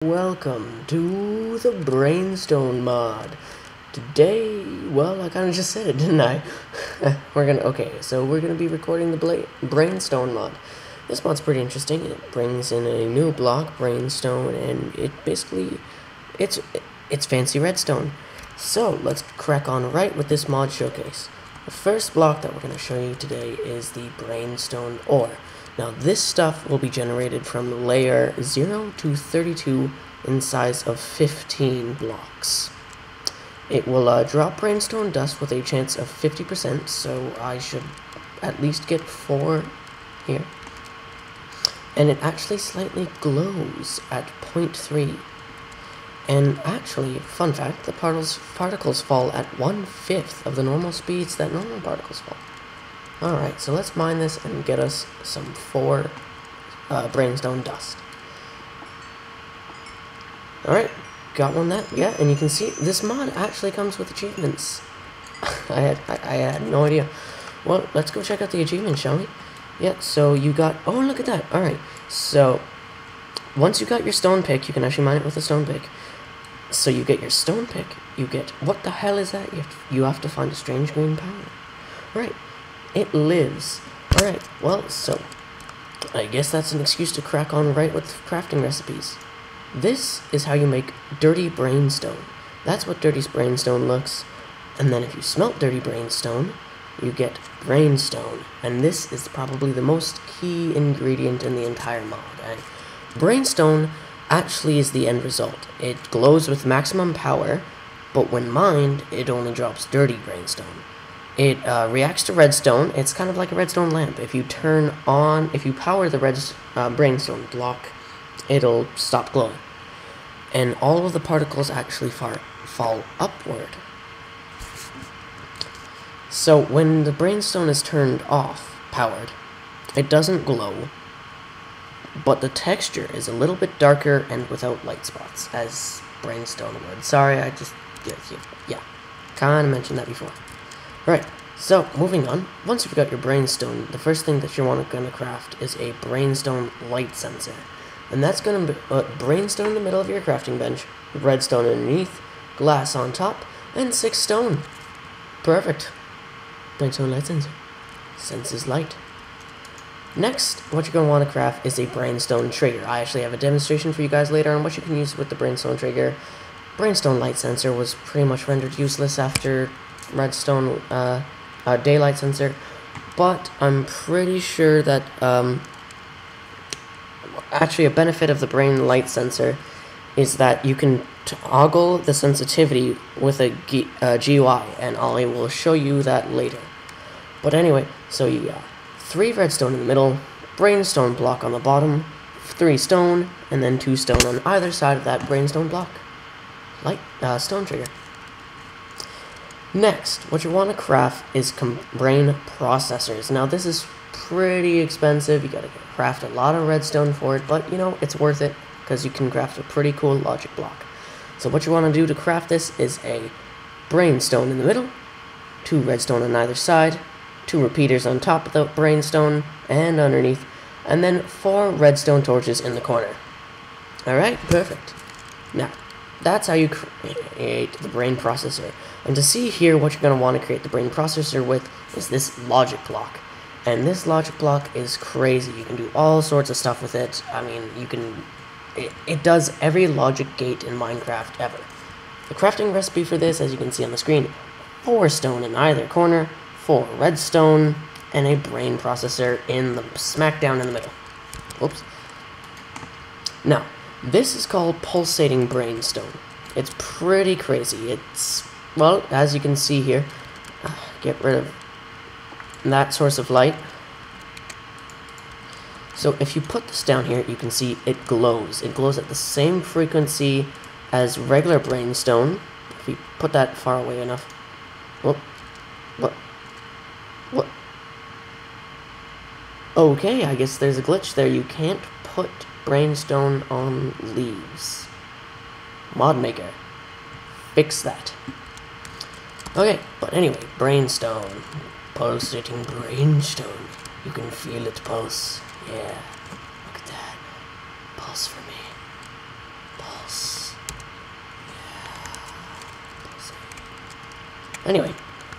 Welcome to the BrainStone mod. Today, well, I kind of just said it, didn't I? we're gonna be recording the BrainStone mod. This mod's pretty interesting. It brings in a new block, BrainStone, and it's fancy redstone. So let's crack on right with this mod showcase. The first block that we're gonna show you today is the BrainStone ore. Now this stuff will be generated from layer 0 to 32 in size of 15 blocks. It will drop BrainStone dust with a chance of 50%, so I should at least get 4 here. And it actually slightly glows at 0.3. And actually, fun fact, the particles fall at 1/5 of the normal speeds that normal particles fall. Alright, so let's mine this and get us some 4 BrainStone dust. Alright, got one yeah, and you can see this mod actually comes with achievements. I had no idea. Well, let's go check out the achievements, shall we? Yeah, so you got, oh, look at that. Alright, so once you got your stone pick, you can actually mine it with a stone pick. So you get your stone pick, you get, what the hell is that? You have to find a strange green power. Right. It lives. Alright, well, so I guess that's an excuse to crack on right with crafting recipes. This is how you make dirty BrainStone. That's what dirty BrainStone looks. And then if you smelt dirty BrainStone, you get BrainStone. And this is probably the most key ingredient in the entire mod. And BrainStone actually is the end result. It glows with maximum power, but when mined, it only drops dirty BrainStone. It reacts to redstone. It's kind of like a redstone lamp. If you power the BrainStone block, it'll stop glowing. And all of the particles actually fall upward. So when the BrainStone is turned off, powered, it doesn't glow, but the texture is a little bit darker and without light spots, as BrainStone would. Sorry, I just, yeah, kind of mentioned that before. Right, so moving on, once you've got your BrainStone, the first thing that you're gonna craft is a BrainStone light sensor. And that's gonna be BrainStone in the middle of your crafting bench, redstone underneath, glass on top, and 6 stone. Perfect. BrainStone light sensor. Senses light. Next, what you're gonna want to craft is a BrainStone trigger. I actually have a demonstration for you guys later on what you can use with the BrainStone trigger. BrainStone light sensor was pretty much rendered useless after redstone daylight sensor, but I'm pretty sure that actually a benefit of the brain light sensor is that you can toggle the sensitivity with a GUI, and I will show you that later. But anyway, so you got 3 redstone in the middle, BrainStone block on the bottom, 3 stone, and then 2 stone on either side of that BrainStone block. Light stone trigger. Next, what you want to craft is brain processors. Now this is pretty expensive. You gotta craft a lot of redstone for it, but you know, it's worth it because you can craft a pretty cool logic block. So what you want to do to craft this is a BrainStone in the middle, 2 redstone on either side, 2 repeaters on top of the BrainStone and underneath, and then 4 redstone torches in the corner. Alright, perfect. Now, that's how you create the brain processor. And to see here what you're going to want to create the brain processor with is this logic block. And this logic block is crazy. You can do all sorts of stuff with it. I mean, it does every logic gate in Minecraft ever. The crafting recipe for this, as you can see on the screen, 4 stone in either corner, 4 redstone, and a brain processor in the smack down in the middle. Oops. Now, this is called pulsating BrainStone. It's pretty crazy. It's, well, as you can see here, get rid of that source of light. So if you put this down here, you can see it glows. It glows at the same frequency as regular BrainStone. If we put that far away enough. Whoop. What? Okay, I guess there's a glitch there. You can't put BrainStone on leaves. Mod Maker, fix that. Okay, but anyway, BrainStone. Pulsating BrainStone. You can feel it pulse. Yeah, look at that. Pulse for me. Pulse. Anyway,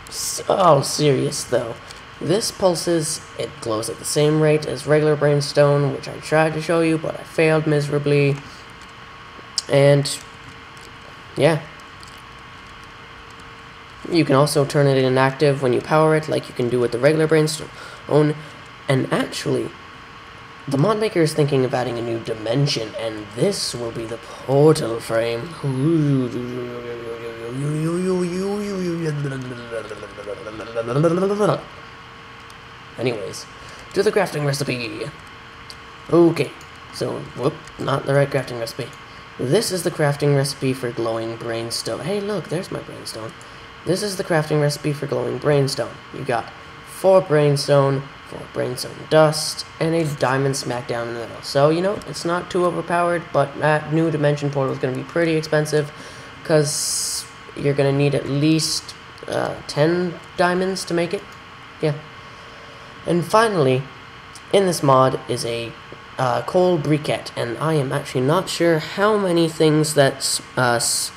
so serious though. This pulses, it glows at the same rate as regular BrainStone, which I tried to show you, but I failed miserably. And yeah. You can also turn it inactive when you power it, like you can do with the regular BrainStone. And actually, the mod maker is thinking of adding a new dimension, and this will be the portal frame. Anyways, to the crafting recipe. Okay, so, whoop, not the right crafting recipe. This is the crafting recipe for glowing BrainStone. Hey, look, there's my BrainStone. This is the crafting recipe for glowing BrainStone. You got 4 BrainStone, 4 BrainStone dust, and a diamond smack down in the middle. So, you know, it's not too overpowered, but that new dimension portal is going to be pretty expensive, because you're going to need at least 10 diamonds to make it. Yeah. And finally, in this mod is a coal briquette, and I am actually not sure how many things that smelts.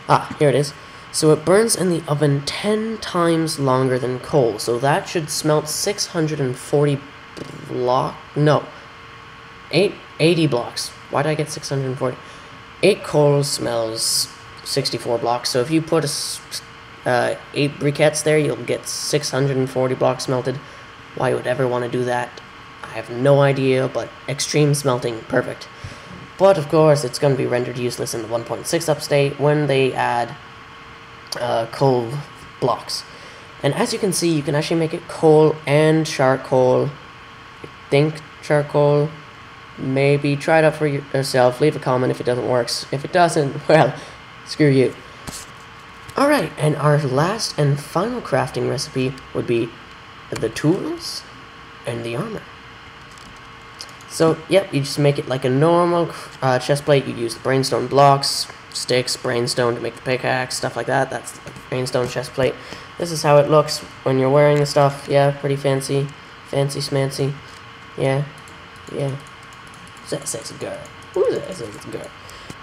Ah, here it is. So it burns in the oven 10 times longer than coal, so that should smelt 640 no, 80 blocks. Why did I get 640? 8 coal smells 64 blocks, so if you put 8 briquettes there, you'll get 640 blocks smelted. Why you would ever want to do that, I have no idea, but extreme smelting, perfect. But of course, it's going to be rendered useless in the 1.6 update when they add coal blocks. And as you can see, you can actually make it coal and charcoal. I think charcoal. Maybe try it out for yourself. Leave a comment if it doesn't work. If it doesn't, well, screw you. Alright, and our last and final crafting recipe would be the tools and the armor. So, yep, you just make it like a normal chest plate. You use the BrainStone blocks, sticks, BrainStone to make the pickaxe, stuff like that. That's the BrainStone chest plate. This is how it looks when you're wearing the stuff. Yeah, pretty fancy. Fancy smancy. Yeah. Yeah. Sexy girl. Who's that sexy girl?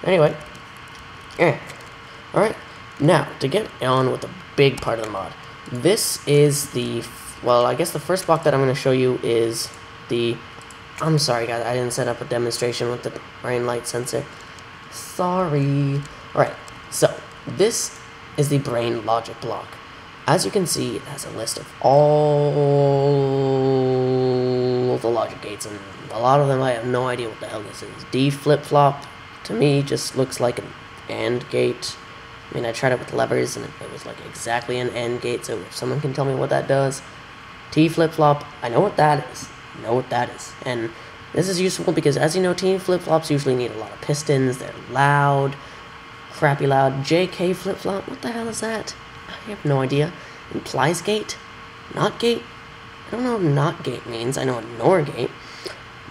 Anyway. Yeah. Alright. Now, to get on with the big part of the mod. This is the... Well, I guess the first block that I'm going to show you is the... I'm sorry, guys. I didn't set up a demonstration with the brain light sensor. Sorry. Alright, so this is the brain logic block. As you can see, it has a list of all the logic gates, and a lot of them I have no idea what the hell this is. D flip-flop, to me, just looks like an AND gate. I mean, I tried it with levers, and it was like exactly an AND gate, so if someone can tell me what that does. T flip-flop, I know what that is. And this is useful because, as you know, T flip-flops usually need a lot of pistons. They're loud, crappy loud. JK flip-flop, what the hell is that? I have no idea. Implies gate? Not gate? I don't know what not gate means. I know what NOR gate.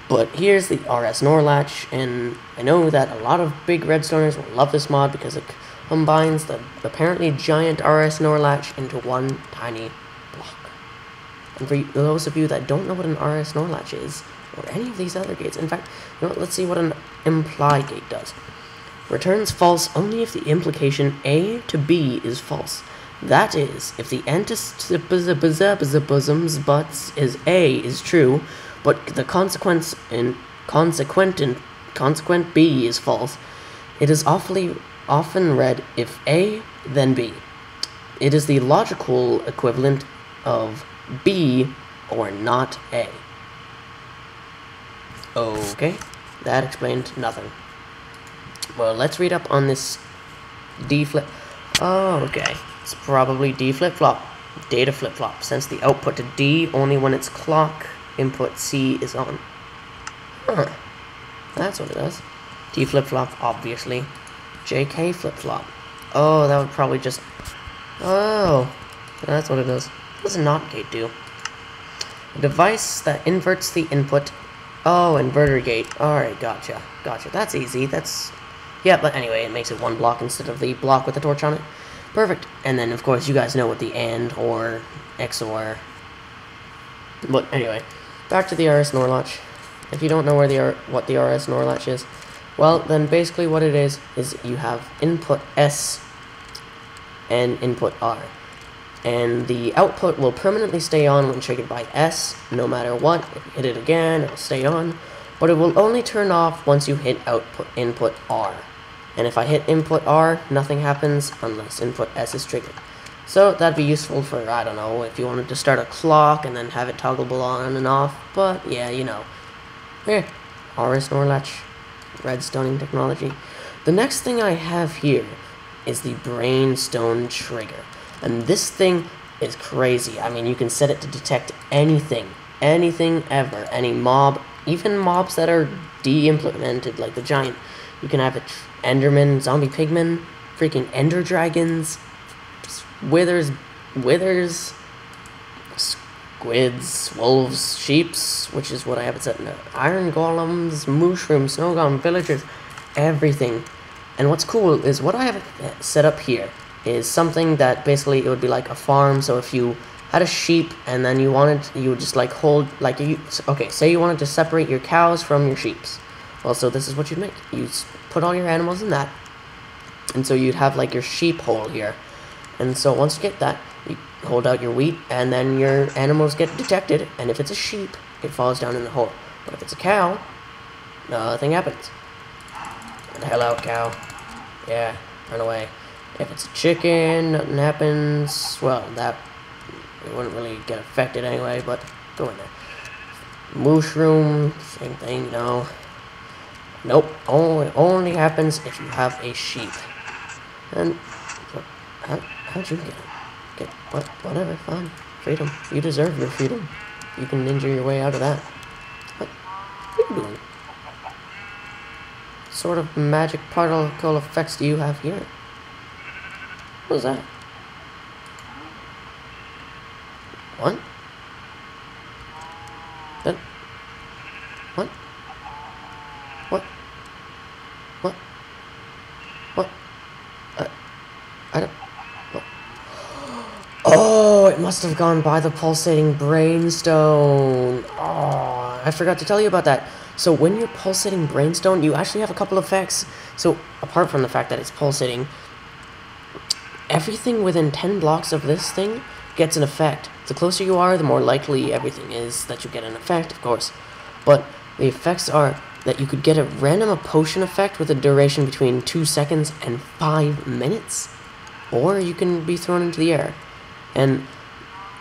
But here's the RS NOR latch, and I know that a lot of big Redstoners will love this mod because it combines the apparently giant RS NOR latch into one tiny block. And for those of you that don't know what an RS NOR latch is, or any of these other gates, in fact, you know what, let's see what an imply gate does. Returns false only if the implication A to B is false. That is, if the antecedent buts is A is true, but the consequent B is false, it is often read if A, then B. It is the logical equivalent of B or not A. Okay, that explained nothing. Well, let's read up on this D flip. Oh, okay. It's probably D flip-flop. Data flip-flop. Sends the output to D only when its clock input C is on. Huh. That's what it does. D flip-flop, obviously. JK flip-flop. Oh, that would probably just... Oh, that's what it does. What does a NOT gate do? A device that inverts the input. Oh, inverter gate. Alright, gotcha. Gotcha. That's easy. That's... Yeah, but anyway, it makes it one block instead of the block with the torch on it. Perfect. And then, of course, you guys know what the AND or XOR. But anyway, back to the RS NOR latch. If you don't know where what the RS NOR latch is, well, then basically what it is you have input S and input R. And the output will permanently stay on when triggered by S, no matter what. If you hit it again, it'll stay on, but it will only turn off once you hit input R. And if I hit input R, nothing happens unless input S is triggered. So that'd be useful for, I don't know, if you wanted to start a clock and then have it toggleable on and off, but yeah, you know. Here, Horus Norlatch, Redstoning technology. The next thing I have here is the BrainStone trigger. And this thing is crazy. I mean, you can set it to detect anything ever, any mob, even mobs that are de-implemented, like the giant. You can have it Enderman, zombie pigmen, freaking ender dragons, withers, squids, wolves, sheeps, which is what I have it set in, iron golems, mushrooms, snow golem, villagers, everything. And what's cool is what I have it set up here is something that basically it would be like a farm. So if you had a sheep and then you would just like hold, like okay, say you wanted to separate your cows from your sheeps. Well, so this is what you'd make. You put all your animals in that, and so you'd have like your sheep hole here. And so once you get that, you hold out your wheat, and then your animals get detected, and if it's a sheep, it falls down in the hole. But if it's a cow, nothing happens. Get the hell out, cow. Yeah, run away. If it's a chicken, nothing happens. Well, that it wouldn't really get affected anyway, but go in there. Mushroom, same thing, you know. Nope, only happens if you have a sheep. And how'd you get whatever, fine. Freedom. You deserve your freedom. You can ninja your way out of that. What are you doing? What sort of magic particle effects do you have here? What was that? What? That? What? What? What? What? I don't... What? Oh, it must have gone by the pulsating BrainStone. Oh, I forgot to tell you about that. So when you're pulsating BrainStone, you actually have a couple effects. So apart from the fact that it's pulsating, everything within 10 blocks of this thing gets an effect. The closer you are, the more likely everything is that you get an effect, of course. But the effects are that you could get a random potion effect with a duration between 2 seconds and 5 minutes. Or you can be thrown into the air. And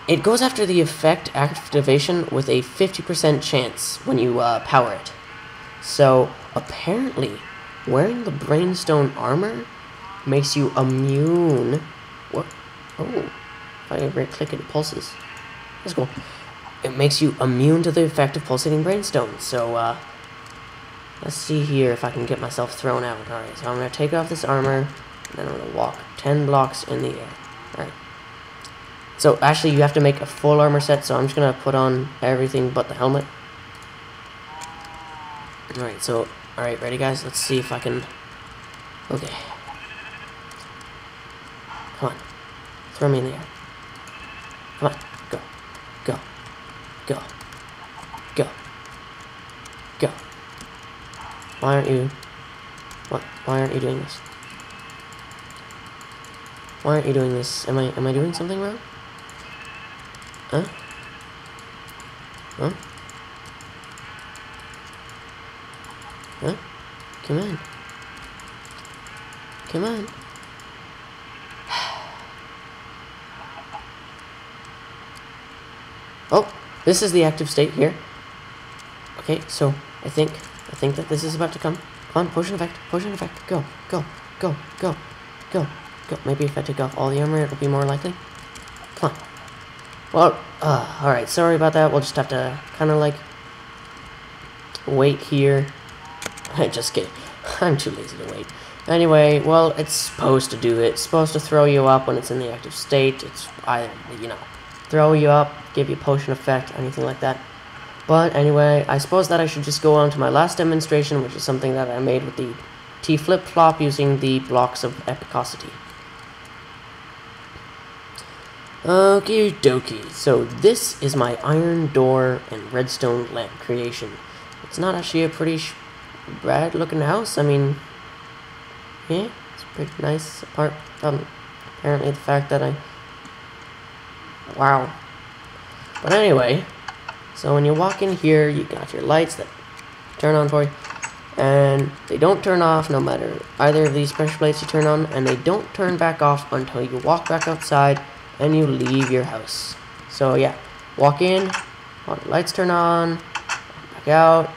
it goes after the effect activation with a 50% chance when you power it. So apparently, wearing the BrainStone armor makes you immune. What? Oh, if I right click it, it pulses. That's cool. It makes you immune to the effect of pulsating BrainStone. So let's see here if I can get myself thrown out. Alright, so I'm gonna take off this armor, and then I'm gonna walk 10 blocks in the air. Alright. So actually you have to make a full armor set, so I'm just gonna put on everything but the helmet. Alright, so alright, ready guys? Let's see if I can. Okay. Come on. Throw me in the air. Come on. Go. Go. Go. Go. Go. Why aren't you... What? Why aren't you doing this? Why aren't you doing this? Am I doing something wrong? Huh? Huh? Huh? Come on. Come on. Oh, this is the active state here. Okay, so I think that this is about to come. Come on, potion effect, go, go, go, go, go, go. Maybe if I take off all the armor, it'll be more likely. Come on. Well, alright, sorry about that. We'll just have to kind of like wait here. Just kidding. I'm too lazy to wait. Anyway, well, it's supposed to do it. It's supposed to throw you up when it's in the active state. It's either, you know, throw you up, give you a potion effect, anything like that. But anyway, I suppose that I should just go on to my last demonstration, which is something that I made with the T flip-flop using the blocks of epicosity. Okie dokie. So this is my iron door and redstone lamp creation. It's not actually a pretty rad looking house. I mean, yeah, it's pretty nice apart from Apparently the fact that wow. But anyway, so when you walk in here, you got your lights that turn on for you. And they don't turn off no matter either of these pressure plates you turn on, and they don't turn back off until you walk back outside and you leave your house. So yeah, walk in, all the lights turn on, back out,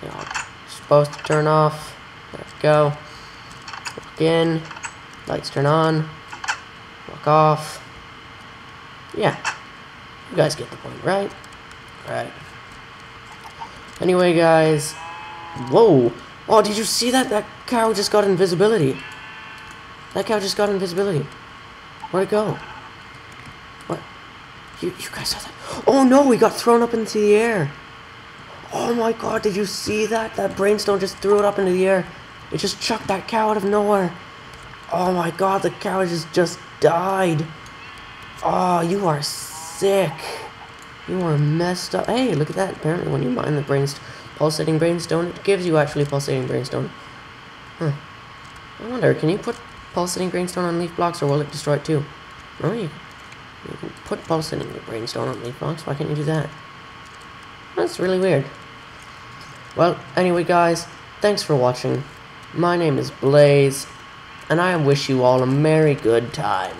you know, supposed to turn off, there we go, walk in, lights turn on, walk off, yeah, you guys get the point, right? Right. Anyway guys, whoa! Oh, did you see that? That cow just got invisibility. That cow just got invisibility. Where'd it go? What? You guys saw that? Oh no, he got thrown up into the air. Oh my god, did you see that? That BrainStone just threw it up into the air. It just chucked that cow out of nowhere. Oh my god, the cow just died. Oh, you are sick. You are messed up. Hey, look at that. Apparently when you mine the pulsating BrainStone, it gives you actually pulsating BrainStone. Huh. I wonder, can you put pulsating BrainStone on leaf blocks, or will it destroy it too? No, you can put pulsating BrainStone on leaf blocks. Why can't you do that? That's really weird. Well, anyway guys, thanks for watching. My name is Blaze, and I wish you all a merry good time.